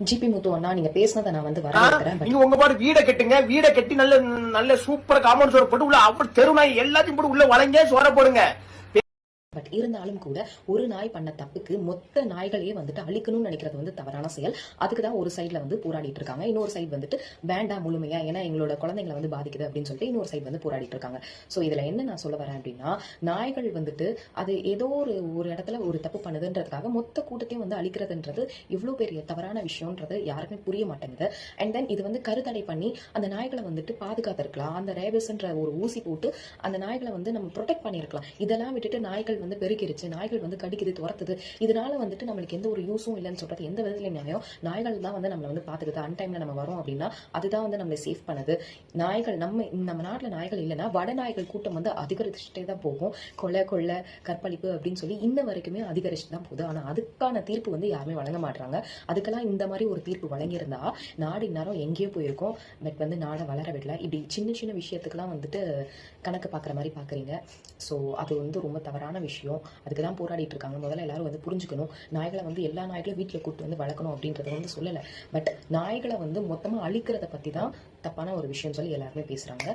GB முத்து அண்ணா, நீங்க பேசினதை நான் வந்து வரவேற்கிறேன். நீங்க உங்க பாட்டு வீடை கட்டுங்க, வீடை கட்டி நல்ல நல்ல சூப்பரா காம்பவுண்ட் சோறு போட்டு உள்ள அவ்வளவு தெரு நாய் எல்லாத்தையும் போட்டு உள்ள வளைங்க சோற போடுங்க. பட் இருந்தாலும் கூட ஒரு நாய் பண்ண தப்புக்கு மொத்த நாய்களையே வந்துட்டு அழிக்கணும்னு நினைக்கிறது வந்து தவறான செயல். அதுக்கு தான் ஒரு சைட்ல வந்து போராடிட்டு இருக்காங்க, இன்னொரு சைடு வந்துட்டு வேண்டாம் முழுமையா, ஏன்னா எங்களோட குழந்தைங்களை வந்து பாதிக்குது அப்படின்னு சொல்லிட்டு இன்னொரு சைடு வந்து போராடிட்டு இருக்காங்க. ஸோ இதுல என்ன நான் சொல்ல வரேன் அப்படின்னா, நாய்கள் வந்துட்டு அது ஏதோ ஒரு இடத்துல ஒரு தப்பு பண்ணுதுன்றதுக்காக மொத்த கூட்டத்தையும் வந்து அழிக்கிறதுன்றது இவ்வளவு பெரிய தவறான விஷயம்ன்றது யாருக்குமே புரிய மாட்டேங்குது. அண்ட் தென் இது வந்து கருத்தடை பண்ணி அந்த நாய்களை வந்துட்டு பாதுகாத்திருக்கலாம், அந்த ரேபிஸ்ன்ற ஒரு ஊசி போட்டு அந்த நாய்களை வந்து நம்ம ப்ரொடெக்ட் பண்ணியிருக்கலாம். இதெல்லாம் விட்டுட்டு நாய்கள் வந்து பெருக்கிருச்சு, நாய்கள் வந்து கடிக்குது, துரத்துது, இதனால வந்துட்டு நம்மளுக்கு எந்த ஒரு யூஸும் இல்லைன்னு சொல்றது எந்த விதத்துலயும் நியாயம்? நாய்கள் தான் வந்து நம்மளை வந்து பாத்துக்குது. அன்டைம்ல நம்ம வரோம் அப்படின்னா அதுதான் வந்து நம்மளை சேஃப் பண்ணுது. நாய்கள் நம்ம நாட்டுல நாய்கள் இல்லைன்னா வட நாய்கள் கூட்டம் வந்து அதிகரிச்சுட்டே தான் போகும். கொலை கற்பழிப்பு அப்படின்னு சொல்லி இன்ன வரைக்குமே அதிகரிச்சுட்டு தான் போகுது. ஆனா அதுக்கான தீர்ப்பு வந்து யாருமே வழங்க மாட்டாங்க. அதுக்கெல்லாம் இந்த மாதிரி ஒரு தீர்ப்பு வழங்கியிருந்தா நாடு இந்நேரம் எங்கேயோ போயிருக்கும். பட் வந்து நாடை வளர விடல. இப்படி சின்ன சின்ன விஷயத்துக்கெல்லாம் வந்துட்டு கணக்கு பார்க்குற மாதிரி பார்க்குறீங்க. ஸோ அது வந்து ரொம்ப தவறான விஷயம். அதுக்கு தான் போராடிட்டு இருக்காங்க. முதல்ல எல்லாரும் வந்து புரிஞ்சுக்கணும். நாய்களை வந்து எல்லா நாய்களும் வீட்டில் கூப்பிட்டு வந்து வளர்க்கணும் அப்படின்றத வந்து சொல்லலை. பட் நாய்களை வந்து மொத்தமாக அழிக்கிறத பற்றி தான் தப்பான ஒரு விஷயம் சொல்லி எல்லாருமே பேசுகிறாங்க.